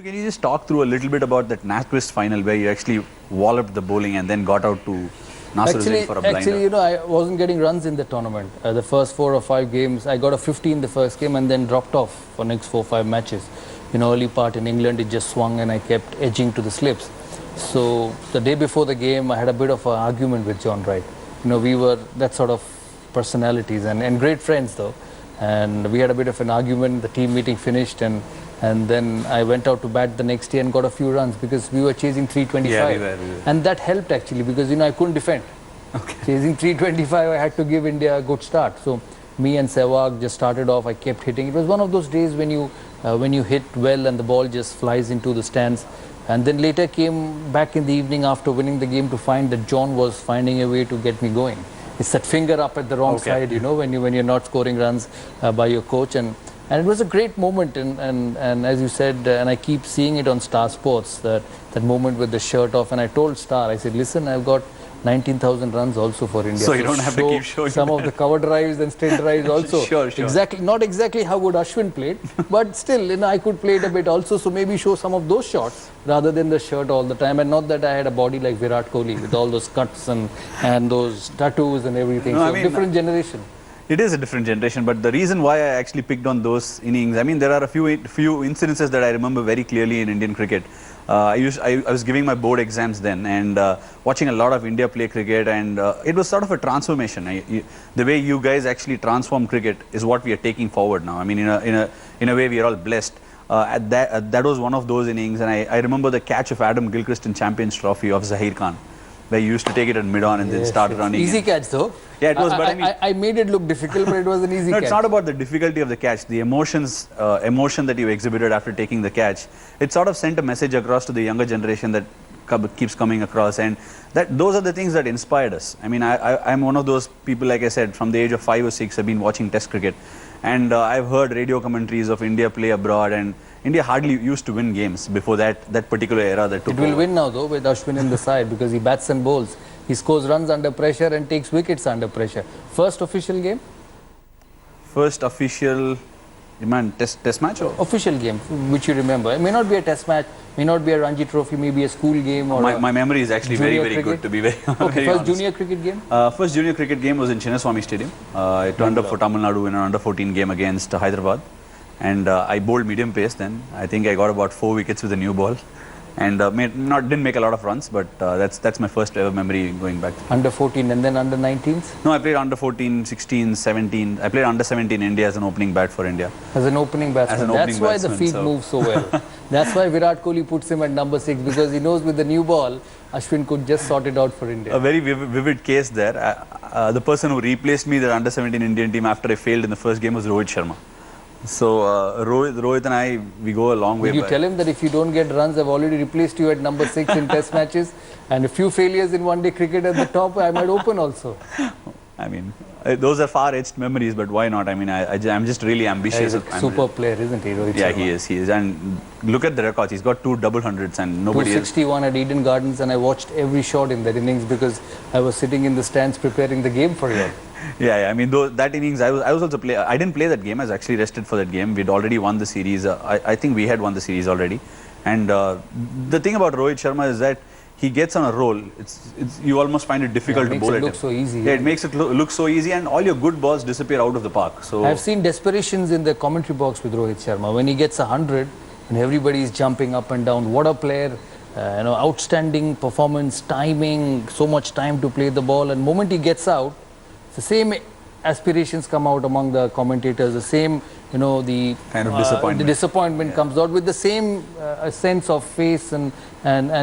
Can you just talk through a little bit about that NatWest final where you actually walloped the bowling and then got out to Nasser Hussain for a blinder? Actually, I wasn't getting runs in the tournament. The first 4 or 5 games, I got a 50 in the first game and then dropped off for next 4 or 5 matches. Early part in England, it just swung and I kept edging to the slips. So the day before the game, I had a bit of an argument with John Wright. We were that sort of personalities and great friends though. And we had a bit of an argument. The team meeting finished and then I went out to bat the next day and got a few runs because we were chasing 325. Yeah, we were. And that helped actually because I couldn't defend. Okay. Chasing 325, I had to give India a good start. So me and Sehwag just started off. I kept hitting. It was one of those days when you hit well and the ball just flies into the stands. And then later came back in the evening after winning the game to find that John was finding a way to get me going. It's that finger up at the wrong side, when you're not scoring runs by your coach. And it was a great moment. And as you said, and I keep seeing it on Star Sports, that moment with the shirt off. And I told Star, I said, listen, I've got 19,000 runs also for India. So you don't have to keep showing some of the cover drives and straight drives also. Sure. Exactly, not exactly how good Ashwin played, but still, I could play it a bit also. So maybe show some of those shots rather than the shirt all the time. And not that I had a body like Virat Kohli with all those cuts and those tattoos and everything. No, different generation. It is a different generation, but the reason why I actually picked on those innings, there are a few incidences that I remember very clearly in Indian cricket. I was giving my board exams then and watching a lot of India play cricket, and it was sort of a transformation. The way you guys actually transform cricket is what we are taking forward now. In a way we are all blessed. That was one of those innings, and I remember the catch of Adam Gilchrist in Champions Trophy of Zahir Khan, where you used to take it at mid-on and then start running. Easy catch though. Yeah, it was. But I made it look difficult, but it was an easy catch. It's not about the difficulty of the catch. The emotion that you exhibited after taking the catch, it sort of sent a message across to the younger generation that keeps coming across, and those are the things that inspired us. I'm one of those people, like I said, from the age of 5 or 6, I've been watching Test cricket, and I've heard radio commentaries of India play abroad, and India hardly used to win games before that particular era that took over. It will win now though with Ashwin in the side because he bats and bowls. He scores runs under pressure and takes wickets under pressure. First official game? First official, test match? Or? Official game, which you remember. It may not be a test match, may not be a Ranji Trophy, maybe a school game. Or my memory is actually very, very good, to be very, okay, very first honest. Junior cricket game? First junior cricket game was in Chinnaswamy Stadium. I turned up for Tamil Nadu in an under-14 game against Hyderabad. And I bowled medium pace then. I think I got about 4 wickets with a new ball. And didn't make a lot of runs, but that's my first ever memory going back. Under 14 and then under 19s? No, I played under 14, 16, 17. I played under 17 India as an opening bat for India. As an opening batsman. That's why the feet move so well. That's why Virat Kohli puts him at number 6, because he knows with the new ball, Ashwin could just sort it out for India. A very vivid case there. The person who replaced me, the under 17 Indian team, after I failed in the first game, was Rohit Sharma. So Rohit and I, we go a long way. Did you tell him that if you don't get runs, I've already replaced you at number 6 in test matches, and a few failures in one-day cricket at the top, I might open also. Those are far-etched memories, but why not? I'm just really ambitious. He's a super player, isn't he, Rohit Yeah, Sharma? he is. And look at the records. He's got 2 double hundreds and nobody 261 at Eden Gardens, and I watched every shot in that innings because I was sitting in the stands preparing the game for you. Yeah. That innings, I was also play. I didn't play that game. I was actually rested for that game. We'd already won the series. I think we had won the series already. And the thing about Rohit Sharma is that he gets on a roll. You almost find it difficult to bowl at him. It makes it look so easy. Yeah, it makes it look so easy, and all your good balls disappear out of the park. So I've seen desperations in the commentary box with Rohit Sharma when he gets 100 and everybody is jumping up and down. What a player! Outstanding performance, timing, so much time to play the ball, and the moment he gets out, the same aspirations come out among the commentators, the same, the kind of disappointment. The disappointment comes out with the same sense of face and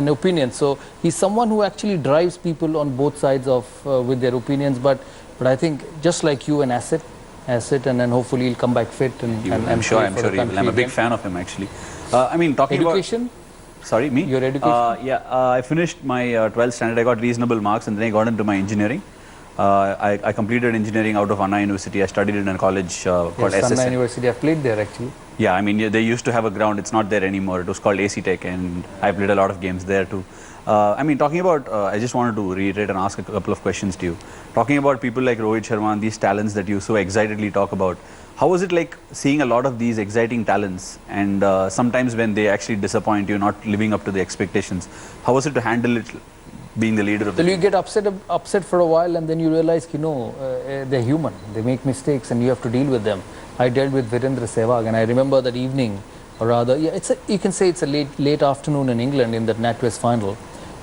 opinion. So he's someone who actually drives people on both sides of with their opinions. But I think just like you, an asset, and then hopefully he'll come back fit. I'm sure he will. I'm a big fan of him actually. Talking education. Sorry, me? Your education? I finished my 12th standard. I got reasonable marks, and then I got into my engineering. I completed engineering out of Anna University. I studied in a college called SSN. Anna University. I've played there actually. Yeah, they used to have a ground. It's not there anymore. It was called AC Tech, and I played a lot of games there too. Talking about, I just wanted to reiterate and ask a couple of questions to you. Talking about people like Rohit Sharma and these talents that you so excitedly talk about, How was it like seeing a lot of these exciting talents and sometimes when they actually disappoint you, not living up to the expectations? How was it to handle it being the leader of the Well, you team? get upset for a while, and then you realize, they're human. They make mistakes, and you have to deal with them. I dealt with Virendra Sehwag, and I remember that evening, or rather, yeah, you can say it's a late afternoon in England in that NatWest final.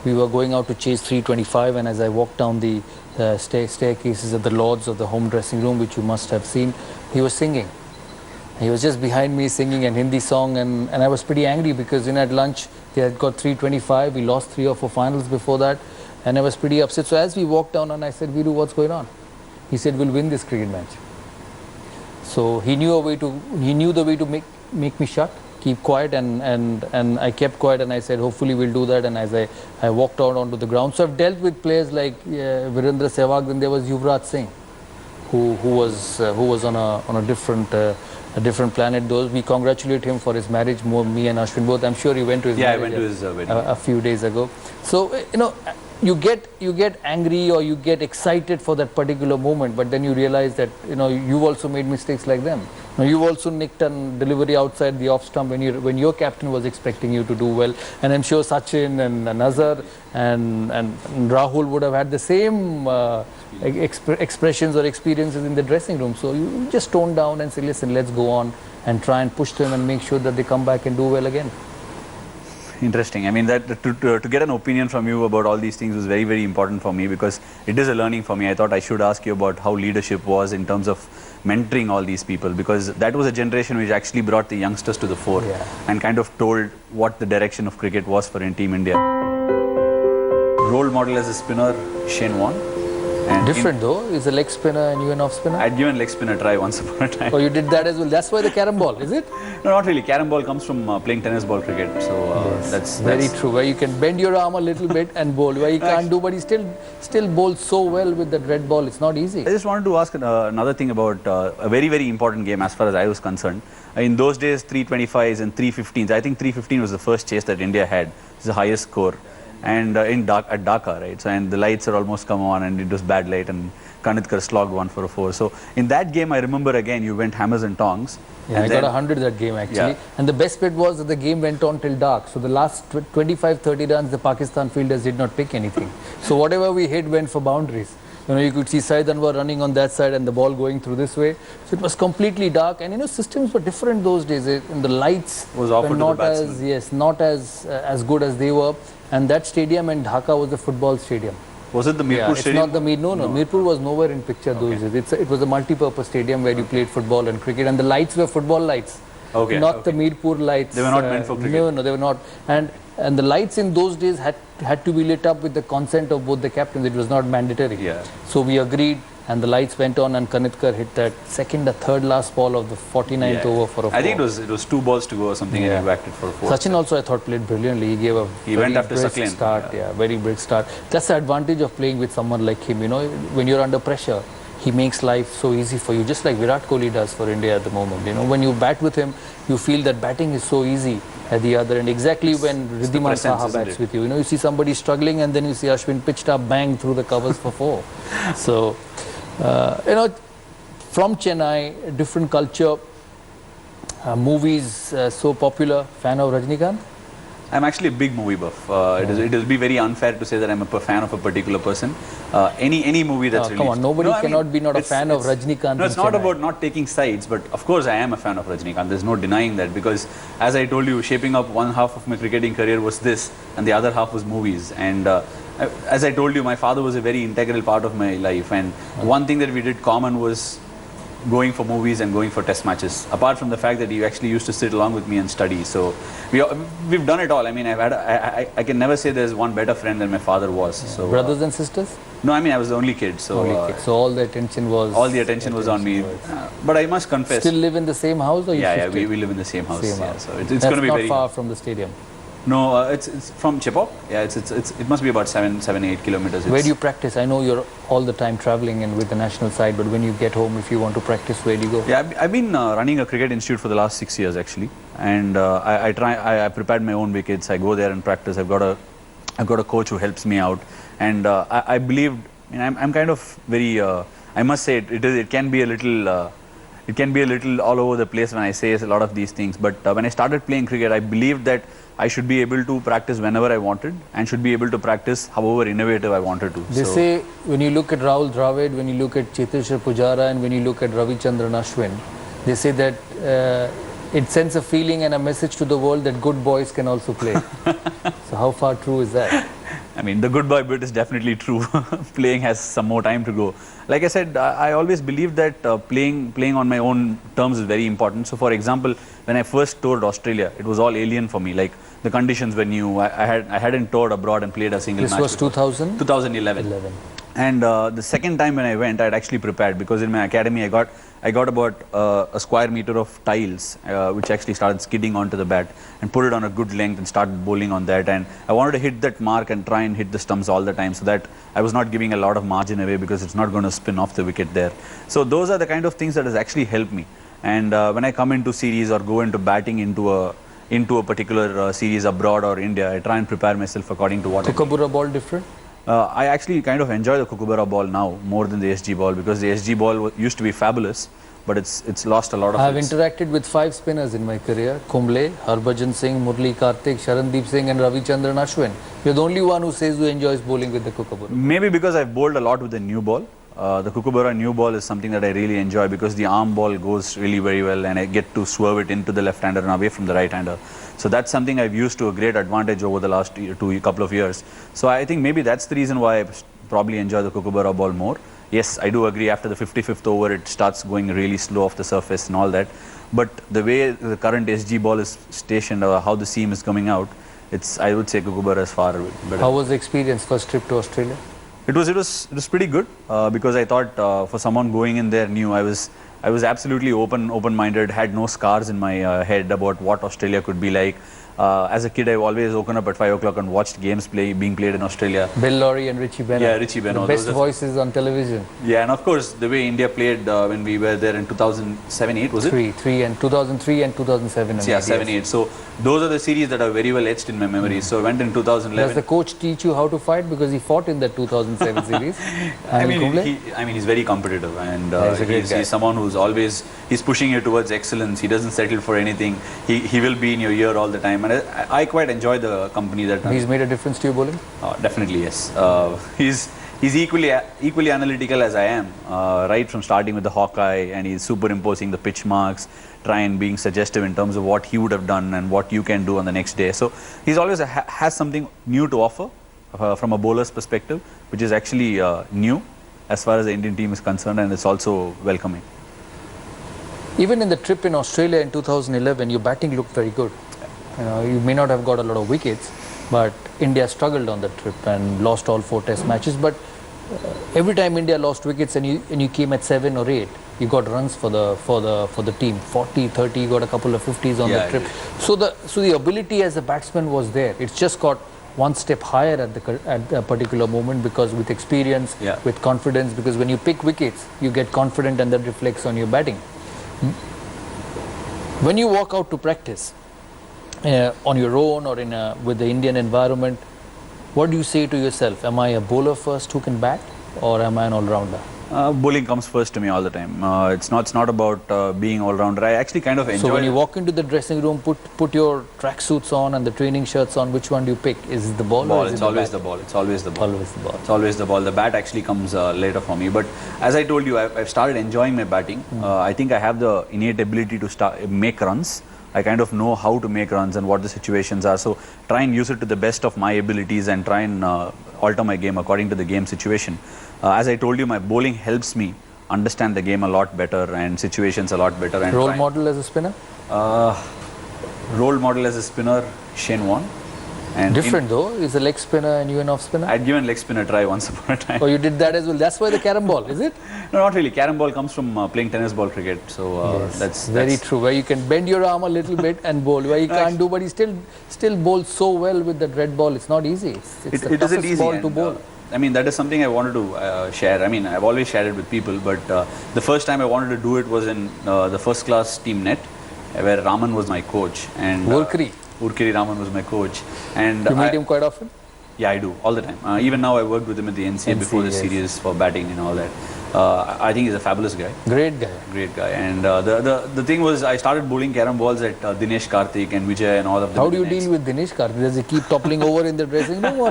We were going out to chase 325, and as I walked down the staircases at the Lords of the home dressing room, which you must have seen, he was singing. He was just behind me singing a Hindi song, and I was pretty angry because at lunch they had got 325. We lost 3 or 4 finals before that, and I was pretty upset. So as we walked down, and I said, Viru, what's going on? He said, we'll win this cricket match. So he knew the way to make me shut, keep quiet, and I kept quiet, and I said, hopefully we'll do that. And as I walked out onto the ground, so I've dealt with players like Virendra Sehwag. Then there was Yuvraj Singh, who was on a different planet. Those we congratulate him for his marriage. Me and Ashwin both. I'm sure he went to his Yeah, I marriage went to his wedding. a few days ago. So you get angry or you get excited for that particular moment, but then you realize that you've also made mistakes like them. You've also nicked a delivery outside the off stump when your captain was expecting you to do well, and I'm sure Sachin and Nazar and Rahul would have had the same expressions or experiences in the dressing room. So you just tone down and say, listen, let's go on and try and push them and make sure that they come back and do well again. Interesting. I mean, that to get an opinion from you about all these things was very, very important for me because it is a learning for me. I thought I should ask you about how leadership was in terms of mentoring all these people, because that was a generation which actually brought the youngsters to the fore and kind of told what the direction of cricket was for Team India. Role model as a spinner, Shane Warne. And Different though, is a leg spinner and you an off spinner? I'd given leg spin a try once upon a time. Oh, you did that as well. That's why the carom ball, is it? No, not really. Carom ball comes from playing tennis ball cricket. So that's very true. Where you can bend your arm a little bit and bowl. Where you can't do, but he still bowls so well with that red ball. It's not easy. I just wanted to ask another thing about a very, very important game as far as I was concerned. In those days, 325s and 315s. I think 315 was the first chase that India had. It's the highest score. And at Dhaka, right? So, and the lights are almost come on, and it was bad light, and Kanitkar slogged 1 for a 4. So in that game, I remember again you went hammers and tongs. Yeah, and I got 100 that game actually. Yeah. And the best bit was that the game went on till dark. So the last 25-30 runs, the Pakistan fielders did not pick anything. So whatever we hit went for boundaries. You could see Saeed Anwar running on that side and the ball going through this way. So it was completely dark, and systems were different those days. And the lights was were not as good as they were. And that stadium in Dhaka was a football stadium. Was it the Mirpur It's Stadium? not the No. Mirpur was nowhere in picture those days. It was a multi-purpose stadium where you played football and cricket, and the lights were football lights. Not the Mirpur lights. They were not meant for cricket. No, they were not. And the lights in those days had to be lit up with the consent of both the captains. It was not mandatory. Yeah. So we agreed, and the lights went on, and Kanitkar hit that second or third last ball of the 49th over for a 4. I think it was 2 balls to go or something, and he whacked it for a 4. Sachin also, I thought, played brilliantly. He gave a went after brisk Sakleen. start. Yeah, very brisk start. That's the advantage of playing with someone like him. When you're under pressure, he makes life so easy for you, just like Virat Kohli does for India at the moment. When you bat with him, you feel that batting is so easy at the other end. Exactly when Riddhiman Saha bats with you. You see somebody struggling, and then you see Ashwin pitched up, bang through the covers for 4. So, from Chennai, different culture, movies so popular. Fan of Rajnikant? I'm actually a big movie buff. It will be very unfair to say that I'm a fan of a particular person. Any movie that's released. Come on, nobody cannot be not a fan of Rajnikant. No, it's not about not taking sides, but of course I am a fan of Rajnikant. There's no denying that, because as I told you, shaping up one half of my cricketing career was this, and the other half was movies. And as I told you, my father was a very integral part of my life. And one thing that we did common was going for movies and going for test matches, apart from the fact that he actually used to sit along with me and study. So we've done it all. I mean, I can never say there's one better friend than my father was. So brothers and sisters? No, I mean, I was the only kid. So So all the attention was on me. But I must confess, still live in the same house, or we live in the same house. So it's going to be not very far from the stadium. No, it's from Chipop. Yeah, it must be about 7-8 kilometers. Where do you practice? I know you're all the time traveling and with the national side, but when you get home, if you want to practice, where do you go? Yeah, I've been running a cricket institute for the last 6 years actually, and I prepared my own wickets. I go there and practice. I've got a coach who helps me out, and I'm kind of very. I must say it can be a little it can be a little all over the place when I say a lot of these things. But when I started playing cricket, I believed that I should be able to practice whenever I wanted and should be able to practice however innovative I wanted to. They say when you look at Rahul Dravid, when you look at Cheteshwar Pujara, and when you look at Ravichandran Ashwin, they say that it sends a feeling and a message to the world that good boys can also play. So how far true is that? I mean, the good boy bit is definitely true. Playing has some more time to go. Like I said, I always believed that playing on my own terms is very important. So, for example, when I first toured Australia, it was all alien for me. Like the conditions were new. I hadn't toured abroad and played a single match. This was 2000? 2011. And the second time when I went, I'd actually prepared, because in my academy I got about a square meter of tiles, which actually started skidding onto the bat, and put it on a good length and started bowling on that. And I wanted to hit that mark and try and hit the stumps all the time, so that I was not giving a lot of margin away, because it's not going to spin off the wicket there. So those are the kind of things that has actually helped me. And when I come into series or go into batting into a particular series abroad or India, I try and prepare myself according to what Kookaburra ball different? I actually kind of enjoy the Kookaburra ball now more than the SG ball, because the SG ball used to be fabulous, but it's lost a lot of I have interacted with 5 spinners in my career: Kumble, Harbhajan Singh, Murli Kartik, Sharandeep Singh and Ravichandran Ashwin. You're the only one who says who enjoys bowling with the Kookaburra. Maybe because I've bowled a lot with the new ball. The Kookaburra new ball is something that I really enjoy, because the arm ball goes really very well and I get to swerve it into the left-hander and away from the right-hander. So that's something I've used to a great advantage over the last couple of years. So I think maybe that's the reason why I probably enjoy the Kookaburra ball more. Yes, I do agree, after the 55th over it starts going really slow off the surface and all that. But the way the current SG ball is stationed, or how the seam is coming out, I would say Kookaburra is far better. How was the experience first trip to Australia? It was pretty good, because I thought for someone going in there new, I was absolutely open-minded, had no scars in my head about what Australia could be like. As a kid, I always woken up at 5 o'clock and watched games being played in Australia. Bill Lawry and Richie Benaud. Yeah, Richie Benaud. The best voices on television. Yeah, and of course, the way India played when we were there in 2007-8, was it? 2003 and 2007. And yeah, 7-8. So those are the series that are very well etched in my memory. So I went in 2011. Does the coach teach you how to fight? Because he fought in that 2007 series. I mean, he's very competitive, and he's someone who's always pushing you towards excellence. He doesn't settle for anything. He will be in your ear all the time. And I quite enjoy the company that he's made a difference to your bowling. Definitely, yes. He's equally analytical as I am, right from starting with the Hawkeye, and he's superimposing the pitch marks, trying being suggestive in terms of what he would have done and what you can do on the next day. So he's always has something new to offer from a bowler's perspective, which is actually new as far as the Indian team is concerned, and it's also welcoming. Even in the trip in Australia in 2011, your batting looked very good. You may not have got a lot of wickets, but India struggled on that trip and lost all 4 test matches. But every time India lost wickets and you came at 7 or 8, you got runs for the team. 40, 30, you got a couple of 50s on the trip. So the ability as a batsman was there. It's just got one step higher at a particular moment, because with experience, with confidence, because when you pick wickets, you get confident and that reflects on your batting. When you walk out to practice, on your own or with the Indian environment, what do you say to yourself? Am I a bowler first who can bat, or am I an all-rounder? Bowling comes first to me all the time. It's not about being all-rounder. I actually kind of enjoy. So when you walk into the dressing room, put your tracksuits on and the training shirts on, which one do you pick? Is it the ball? Or is it's it always the the ball. It's always the ball. Always the ball. It's always the ball. The bat actually comes later for me. But as I told you, I've started enjoying my batting. I think I have the innate ability to make runs. I kind of know how to make runs and what the situations are. So try and use it to the best of my abilities and try and alter my game according to the game situation. As I told you, my bowling helps me understand the game a lot better and situations a lot better. And role model as a spinner? Role model as a spinner, Shane Warne. And different though, he's a leg spinner and you an off spinner? I'd given leg spinner a try once upon a time. Oh, you did that as well. That's why the carom ball, is it? No, not really. Carom ball comes from playing tennis ball cricket. So that's very true. Where you can bend your arm a little bit and bowl. Where you can't do, but he still bowls so well with that red ball. It's not easy. It's the toughest easy ball to bowl. I mean, that is something I wanted to share. I mean, I've always shared it with people, but the first time I wanted to do it was in the first class team net, where Raman was my coach. And Urkiri Raman was my coach. And you meet him quite often? Yeah, I do, all the time. Even now I worked with him at the NCA before the series for batting and all that. I think he's a fabulous guy. Great guy. Great guy. And the thing was, I started bowling carom balls at Dinesh Karthik and Vijay and all of them. How do you deal with Dinesh Karthik? Does he keep toppling over in the dressing room, or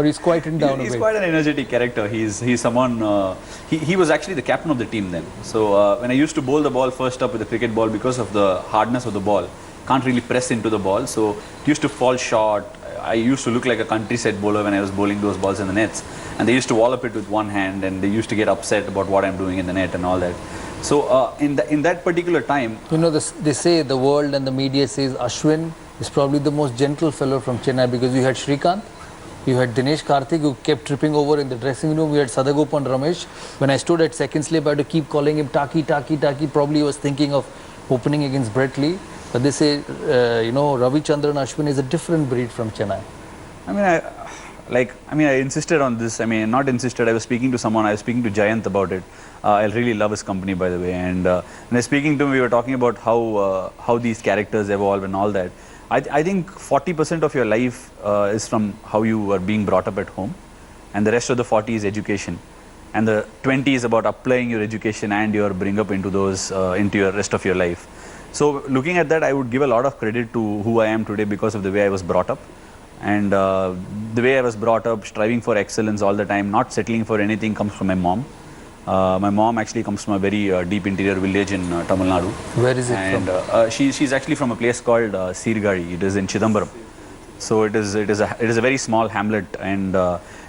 he's quietened down a He's bit? quite an energetic character. He's someone. He was actually the captain of the team then. So when I used to bowl the ball first up with the cricket ball, because of the hardness of the ball, can't really press into the ball. So it used to fall short. I used to look like a countryside bowler when I was bowling those balls in the nets, and they used to wallop it with one hand, and they used to get upset about what I'm doing in the net and all that. So in that particular time, You know, they say the world and the media says Ashwin is probably the most gentle fellow from Chennai, because you had Shrikant, you had Dinesh Karthik, who kept tripping over in the dressing room. You had Sadagopan Ramesh. When I stood at second slip, I had to keep calling him Taki, Taki, Taki. Probably he was thinking of opening against Brett Lee. But they say, Ravichandran Ashwin is a different breed from Chennai. I insisted on this. I mean, not insisted. I was speaking to someone. I was speaking to Jayant about it. I really love his company, by the way. And when I was speaking to him, we were talking about how these characters evolve and all that. I think 40% of your life is from how you are being brought up at home, and the rest of the 40 is education, and the 20 is about applying your education and your bring up into those into your rest of your life. So looking at that, I would give a lot of credit to who I am today because of the way I was brought up. And the way I was brought up, striving for excellence all the time, not settling for anything, comes from my mom. My mom actually comes from a very deep interior village in Tamil Nadu. Where is it and, from? She's actually from a place called Sirgari. It is in Chidambaram. So it is a very small hamlet, and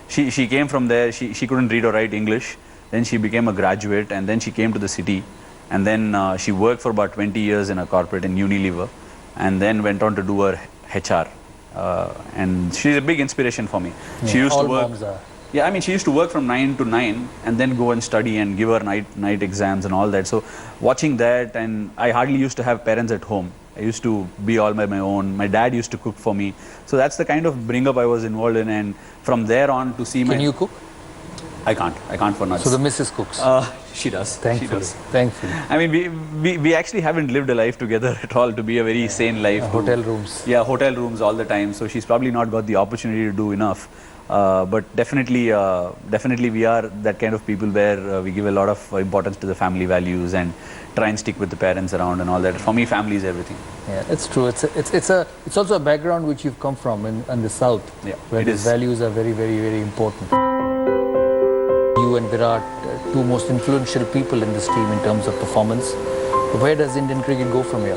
she came from there. She couldn't read or write English. Then she became a graduate, and then she came to the city, and then she worked for about 20 years in a corporate in Unilever, and then went on to do her HR. And she's a big inspiration for me. She used all to work. moms are. Yeah, I mean, she used to work from 9 to 9 and then go and study and give her night exams and all that. So watching that, and I hardly used to have parents at home. I used to be all by my own. My dad used to cook for me. So that's the kind of bring up I was involved in. And from there on to see Can you cook? I can't for nuts. So the missus cooks. She does. Thankfully. She does. Thankfully. I mean, we actually haven't lived a life together at all to be a very sane life. Hotel rooms. Yeah, hotel rooms all the time. So she's probably not got the opportunity to do enough. But definitely we are that kind of people where we give a lot of importance to the family values and try and stick with the parents around and all that. For me, family is everything. Yeah, it's true. It's also a background which you've come from in the south, Yeah, where it these is. values are very, very, very important. You and Virat, two most influential people in this team in terms of performance. Where does Indian cricket go from here?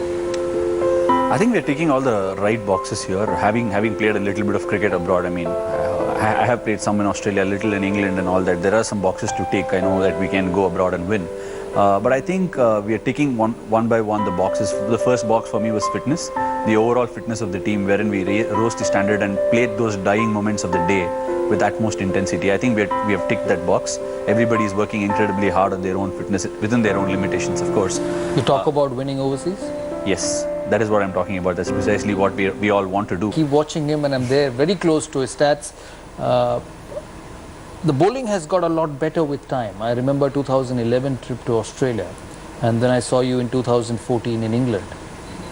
I think we're ticking all the right boxes here. Having played a little bit of cricket abroad, I mean, I have played some in Australia, a little in England and all that. There are some boxes to tick. I know that we can go abroad and win. But I think we are ticking one by one the boxes. The first box for me was fitness, the overall fitness of the team, wherein we rose the standard and played those dying moments of the day with utmost intensity. I think we have ticked that box. Everybody is working incredibly hard on their own fitness, within their own limitations, of course. You talk about winning overseas? Yes, that is what I'm talking about. That's precisely what we all want to do. Keep watching him, and I'm there, very close to his stats. The bowling has got a lot better with time. I remember 2011 trip to Australia, and then I saw you in 2014 in England.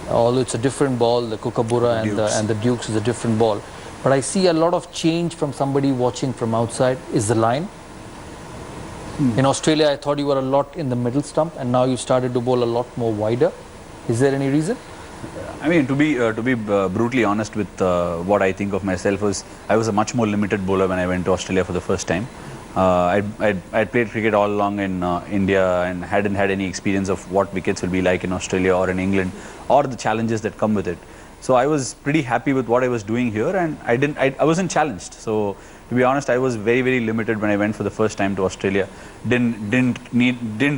Although it's a different ball, the Kookaburra and the Dukes is a different ball. But I see a lot of change from somebody watching from outside. Is the line? In Australia, I thought you were a lot in the middle stump, and now you started to bowl a lot more wider. Is there any reason? I mean, to be brutally honest with what I think of myself was, I was a much more limited bowler when I went to Australia for the first time. I'd played cricket all along in India and hadn't had any experience of what wickets will be like in Australia or in England, or the challenges that come with it. So I was pretty happy with what I was doing here, and I wasn't challenged. So to be honest, I was very, very limited when I went for the first time to Australia. Didn't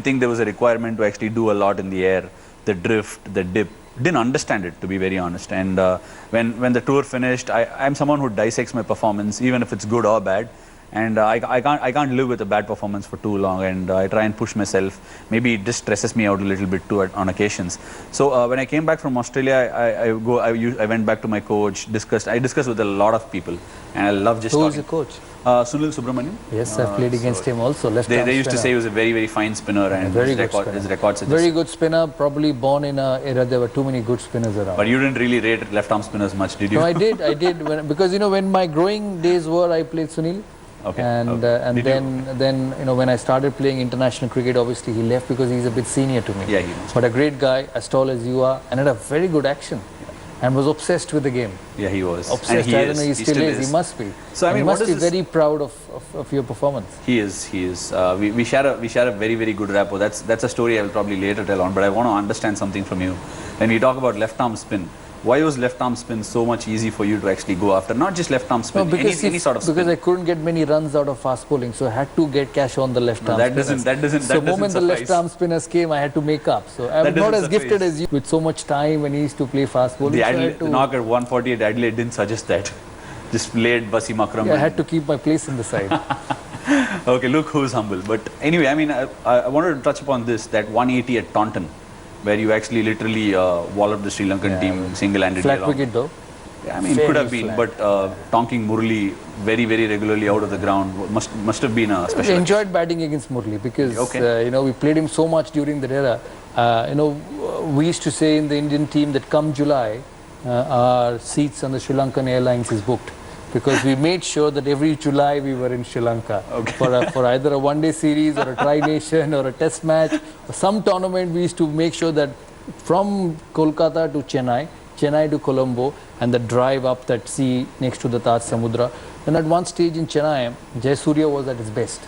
think there was a requirement to actually do a lot in the air, the drift, the dip. Didn't understand it, to be very honest. And when the tour finished, I'm someone who dissects my performance, even if it's good or bad. And I can't live with a bad performance for too long, and I try and push myself. Maybe it just stresses me out a little bit too on occasions. So when I came back from Australia, I went back to my coach. I discussed with a lot of people, and I love just. Who talking. is your coach? Sunil Subramanian. Yes, I've played against him also. They used to say he was a very, very fine spinner, and very his good spinner. records suggest. Very good spinner. Probably born in an era there were too many good spinners around. But you didn't really rate left arm spinners much, did you? No, I did. Because when my growing days were, I played Sunil. Okay. And Okay. and Did then you know, when I started playing international cricket, obviously he left because he's a bit senior to me. Yeah, he must. But a great guy, as tall as you are, and had a very good action, and was obsessed with the game. Yeah, he was. Obsessed. And he I is. don't know. He still is. He must be. So I mean, he what must be is this? very proud of your performance. He is. He is. We share a very very good rapport. That's a story I will probably later tell on. But I want to understand something from you. When we talk about left arm spin, why was left arm spin so much easy for you to actually go after? Not just left arm spin, any sort of spin. Because I couldn't get many runs out of fast bowling, so I had to get cash on the left arm. That doesn't. So the moment the left arm spinners came, I had to make up. So I'm not as gifted as you with so much time when he used to play fast bowling. The So Adelaide, knock at 148 Adelaide didn't suggest that. Just played Wasim Akram. Yeah, I had to keep my place in the side. Okay, look who's humble. But anyway, I mean, I wanted to touch upon this, that 180 at Taunton, where you actually literally walloped the Sri Lankan team single-handedly. Flat wicket though. Yeah, I mean, it could have been, but tonking Murli very, very regularly out of the ground must have been a special. I enjoyed batting against Murli because you know, we played him so much during that era. You know, we used to say in the Indian team that come July, our seats on the Sri Lankan Airlines is booked, because we made sure that every July we were in Sri Lanka for either a one-day series or a tri-nation or a test match or some tournament. We used to make sure that from Kolkata to Chennai, Chennai to Colombo, and the drive up that sea next to the Taj Samudra. And at one stage in Chennai, Jayasuriya was at his best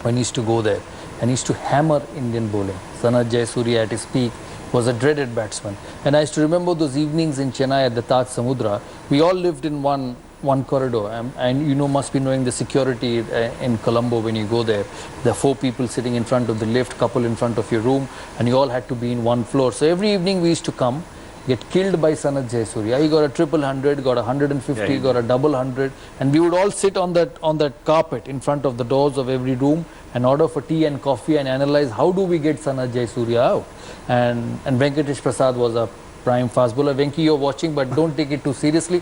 when he used to go there, and he used to hammer Indian bowling. Sanath Jayasuriya at his peak was a dreaded batsman. And I used to remember those evenings in Chennai at the Taj Samudra. We all lived in one corridor, and you know, must be knowing the security in Colombo when you go there. There are 4 people sitting in front of the lift, couple in front of your room, and you all had to be in one floor. So every evening we used to come, get killed by Sanath Jayasuriya. He got a 100, got a 150, got a 100, and we would all sit on that carpet in front of the doors of every room and order for tea and coffee and analyze how do we get Sanath Jayasuriya out. And Venkatesh Prasad was a prime fast bowler. Venki, you're watching, but don't take it too seriously.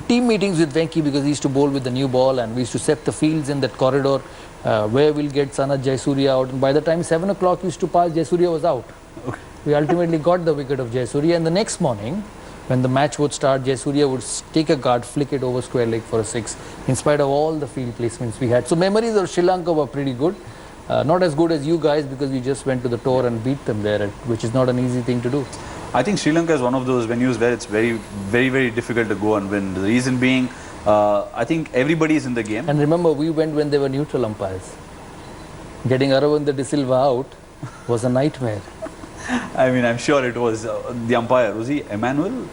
Team meetings with Venki, because he used to bowl with the new ball, and we used to set the fields in that corridor where we'll get Sanath Jayasuriya out. And by the time 7 o'clock used to pass, Jayasuriya was out. Okay. We ultimately got the wicket of Jayasuriya, and the next morning, when the match would start, Jayasuriya would take a guard, flick it over square leg for a 6, in spite of all the field placements we had. So memories of Sri Lanka were pretty good. Not as good as you guys, because we just went to the tour and beat them there, which is not an easy thing to do. I think Sri Lanka is one of those venues where it's very, very, very difficult to go and win. The reason being, I think everybody is in the game. And remember, we went when they were neutral umpires. Getting Aravinda De Silva out was a nightmare. I mean, I'm sure it was the umpire. Was he Emmanuel?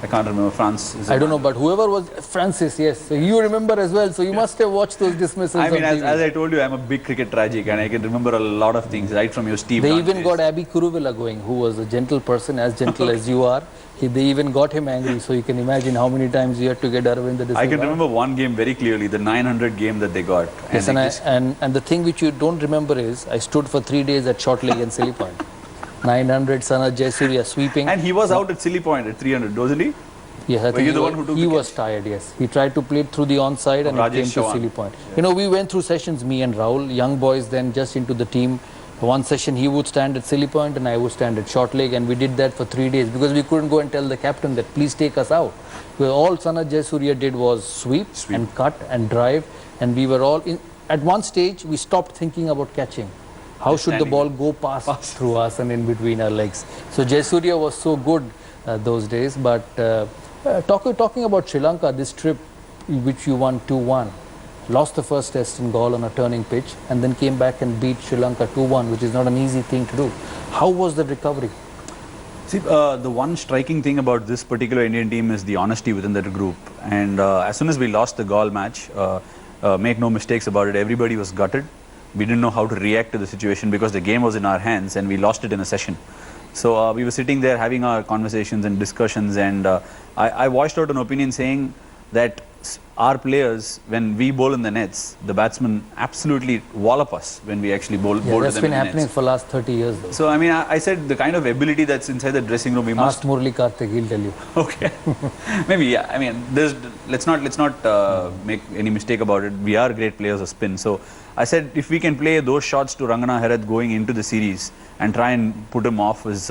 I can't remember. France. I don't know, but whoever was Francis, yes. So you remember as well. So you must have watched those dismissals. I mean, on TV. as I told you, I'm a big cricket tragic, and I can remember a lot of things right from your Steve. They even got Abby Kuruvilla going, who was a gentle person, as gentle as you are. They even got him angry. So you can imagine how many times you had to get Aravinda De Silva. I can remember one game very clearly, the 900 game that they got. Yes, and the thing which you don't remember is I stood for 3 days at short leg and Silly Point. 900, Sanath Jayasuriya sweeping. And he was out at Silly Point at 300, wasn't he? Yes, I think you the one who took he the was catch? tired, yes. He tried to play it through the onside and it Rajesh came to Chauhan. Silly Point. You know, we went through sessions, me and Rahul, young boys then just into the team. One session he would stand at Silly Point and I would stand at short leg, and we did that for 3 days because we couldn't go and tell the captain that please take us out. Well, all Sanath Jayasuriya did was sweep and cut and drive, and we were all in. At one stage we stopped thinking about catching. How should the ball go past through us and in between our legs? So Jayasuriya was so good those days. But talking about Sri Lanka, this trip which you won 2-1, lost the first test in Galle on a turning pitch, and then came back and beat Sri Lanka 2-1, which is not an easy thing to do. How was the recovery? See, the one striking thing about this particular Indian team is the honesty within that group. And as soon as we lost the Galle match, make no mistakes about it, everybody was gutted. We didn't know how to react to the situation because the game was in our hands and we lost it in a session. So we were sitting there having our conversations and discussions, and I voiced out an opinion saying that our players, when we bowl in the nets, the batsmen absolutely wallop us when we actually bowl to them That's in been the happening nets. for the last 30 years though. So I mean, I said the kind of ability that's inside the dressing room, we must. Ask Murli Karthik, he'll tell you. Okay, maybe yeah. I mean, let's not make any mistake about it. We are great players of spin. So I said if we can play those shots to Rangana Herath going into the series and try and put him off his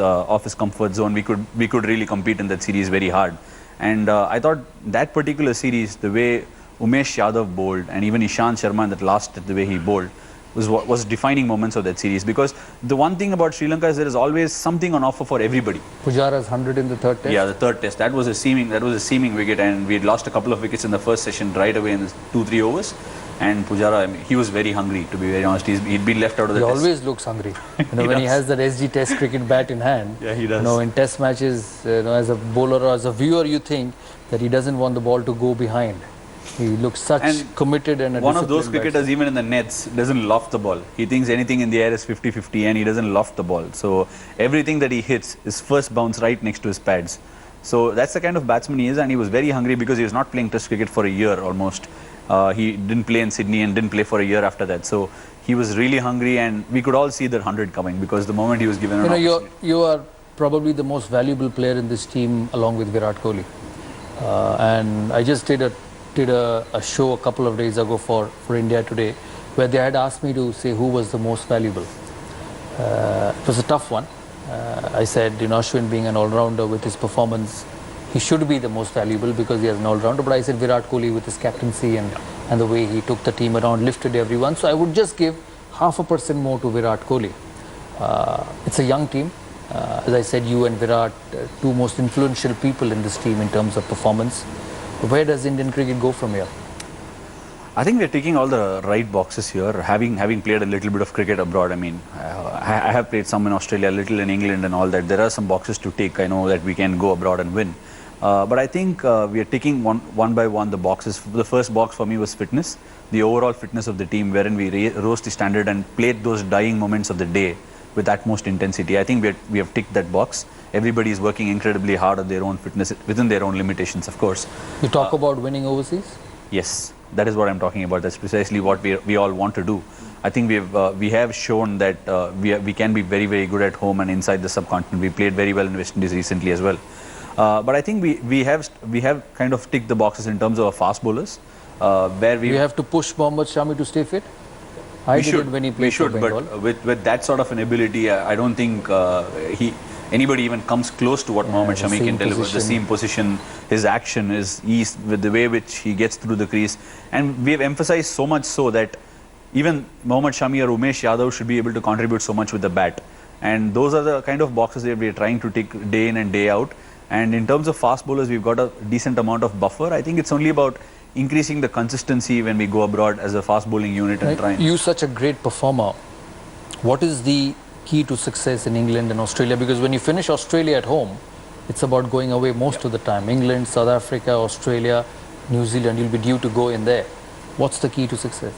comfort zone, we could really compete in that series very hard. And I thought that particular series, the way Umesh Yadav bowled and even Ishant Sharma in that last, the way he bowled, was defining moments of that series. Because the one thing about Sri Lanka is there is always something on offer for everybody. Pujara's 100 in the third test. Yeah, the third test, that was a seaming wicket, and we had lost a couple of wickets in the first session right away in the 2-3 overs. And Pujara, I mean, he was very hungry, to be very honest. He'd been left out of the He test. always looks hungry. When does. he has that SG Test cricket bat in hand. Yeah, he does. In test matches, as a bowler or as a viewer, you think that he doesn't want the ball to go behind. He looks such And committed and a one of those disciplined cricketers, even in the nets, doesn't loft the ball. He thinks anything in the air is 50-50 and he doesn't loft the ball. So everything that he hits is first bounce right next to his pads. So that's the kind of batsman he is, and he was very hungry because he was not playing test cricket for a year almost. He didn't play in Sydney and didn't play for a year after that. So he was really hungry, and we could all see that 100 coming because the moment he was given an opportunity. You are probably the most valuable player in this team along with Virat Kohli. And I just did a show a couple of days ago for India Today, where they had asked me to say who was the most valuable. It was a tough one. I said, Ashwin being an all-rounder with his performance, he should be the most valuable because he is an all-rounder. But I said Virat Kohli with his captaincy and the way he took the team around, lifted everyone. So I would just give 0.5% more to Virat Kohli. It's a young team. As I said, you and Virat, two most influential people in this team in terms of performance. Where does Indian cricket go from here? I think we're ticking all the right boxes here. Having played a little bit of cricket abroad, I mean, I have played some in Australia, a little in England and all that. There are some boxes to tick. I know that we can go abroad and win. But I think we are ticking one by one the boxes. The first box for me was fitness, the overall fitness of the team, wherein we rose the standard and played those dying moments of the day with utmost intensity. I think we have ticked that box. Everybody is working incredibly hard at their own fitness, within their own limitations, of course. You talk about winning overseas? Yes, that is what I'm talking about. That's precisely what we all want to do. I think we have shown that we can be very, very good at home and inside the subcontinent. We played very well in West Indies recently as well. But I think we have kind of ticked the boxes in terms of our fast bowlers, where we have to push Mohammad Shami to stay fit. I did it when he played for Bengal. But with that sort of an ability, I don't think anybody even comes close to what Mohammad Shami can deliver. The same position, his action, his ease, with the way which he gets through the crease. And we have emphasized so much so that even Mohammad Shami or Umesh Yadav should be able to contribute so much with the bat. And those are the kind of boxes that we are trying to tick day in and day out. And in terms of fast bowlers, we've got a decent amount of buffer. I think it's only about increasing the consistency when we go abroad as a fast bowling unit and try. You're such a great performer. What is the key to success in England and Australia? Because when you finish Australia at home, it's about going away most of the time. England, South Africa, Australia, New Zealand, you'll be due to go in there. What's the key to success?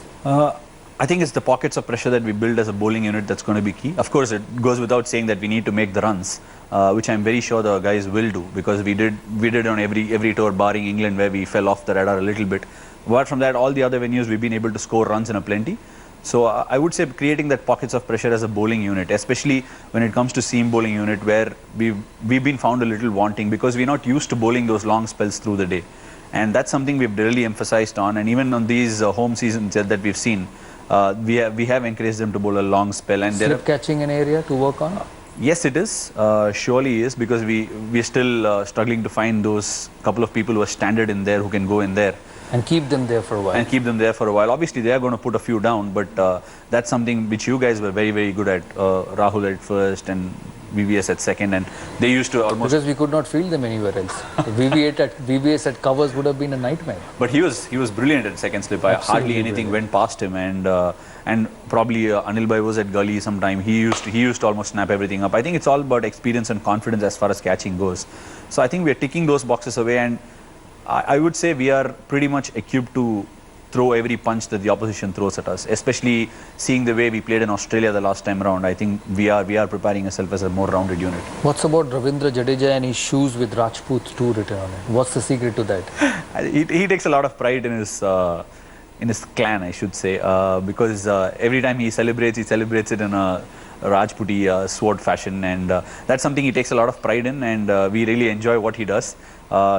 I think it's the pockets of pressure that we build as a bowling unit that's going to be key. Of course, it goes without saying that we need to make the runs, which I'm very sure the guys will do, because we did on every tour barring England, where we fell off the radar a little bit. Apart from that, all the other venues we've been able to score runs in a plenty. So I would say creating that pockets of pressure as a bowling unit, especially when it comes to seam bowling unit, where we've been found a little wanting because we're not used to bowling those long spells through the day. And that's something we've really emphasized on. And even on these home seasons that we've seen, we have encouraged them to bowl a long spell. And slip catching an area to work on? Yes, it is. Surely is, because we're still struggling to find those couple of people who are standard in there, who can go in there. And keep them there for a while. Obviously, they are going to put a few down, but that's something which you guys were very, very good at. Rahul at first and VVS at second, and they used to almost... Because we could not field them anywhere else. VVS at covers would have been a nightmare. But he was brilliant at second slip. Hardly anything went past him, and probably Anil Bhai was at gully sometime. He used to almost snap everything up. I think it's all about experience and confidence as far as catching goes. So I think we are ticking those boxes away, and I would say we are pretty much equipped to throw every punch that the opposition throws at us, especially seeing the way we played in Australia the last time around. I think we are preparing ourselves as a more rounded unit. What's about Ravindra Jadeja and his shoes with Rajput 2 written on it? What's the secret to that? He takes a lot of pride in his clan, I should say, because every time he celebrates it in a Rajputi sword fashion, and that's something he takes a lot of pride in, and we really enjoy what he does.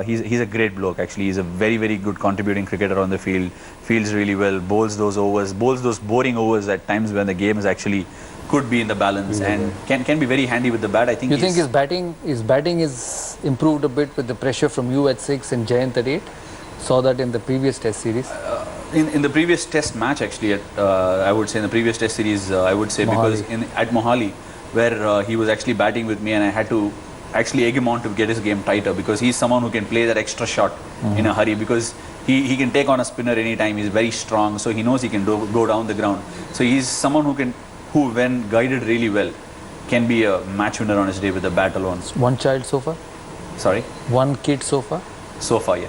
He's a great bloke, actually. He's a very, very good contributing cricketer on the field, fields really well, bowls those boring overs at times when the game is actually could be in the balance, and can be very handy with the bat. I think. You think his batting is improved a bit with the pressure from you at 6 and Jayant at 8? saw that in the previous Test series. In the previous Test match, actually, I would say in the previous Test series, I would say because at Mohali, where he was actually batting with me, and I had to actually egg him on to get his game tighter, because he's someone who can play that extra shot in a hurry, because he can take on a spinner anytime. He's very strong, so he knows he can go down the ground. So he's someone who when guided really well, can be a match winner on his day with a bat alone. One child so far? Sorry? One kid so far? So far, yeah.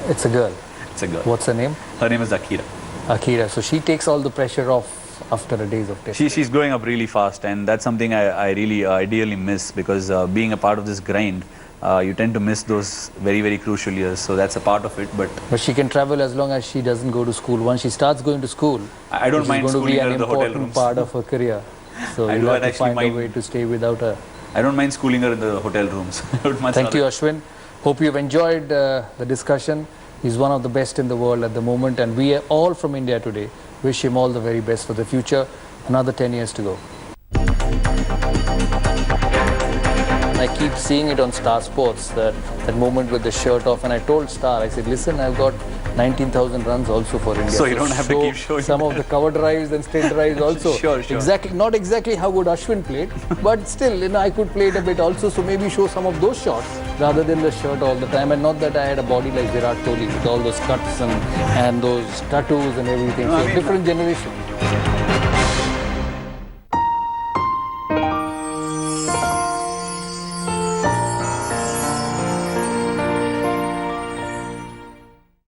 It's a girl. It's a girl. What's her name? Her name is Akira. Akira. So she takes all the pressure off after a days of Test. She's growing up really fast, and that's something I really ideally miss, because being a part of this grind, you tend to miss those very, very crucial years. So that's a part of it. But she can travel as long as she doesn't go to school. Once she starts going to school, I don't mind schooling her in the hotel going to be an important rooms. part of her career. So I you do have to actually find a mind. way to stay without her. I don't mind schooling her in the hotel rooms. I would much Thank you, rather- Ashwin. Hope you've enjoyed the discussion. He's one of the best in the world at the moment, and we are all from India today. Wish him all the very best for the future. Another 10 years to go. I keep seeing it on Star Sports, that moment with the shirt off, and I told Star, I said, listen, I've got 19,000 runs also for India. So you don't have to keep showing some of the cover drives and straight drives also. Sure. Exactly, not exactly how good Ashwin played, but still, I could play it a bit also. So maybe show some of those shots rather than the shirt all the time. And not that I had a body like Virat Kohli with all those cuts and those tattoos and everything. No, So I mean, different generation.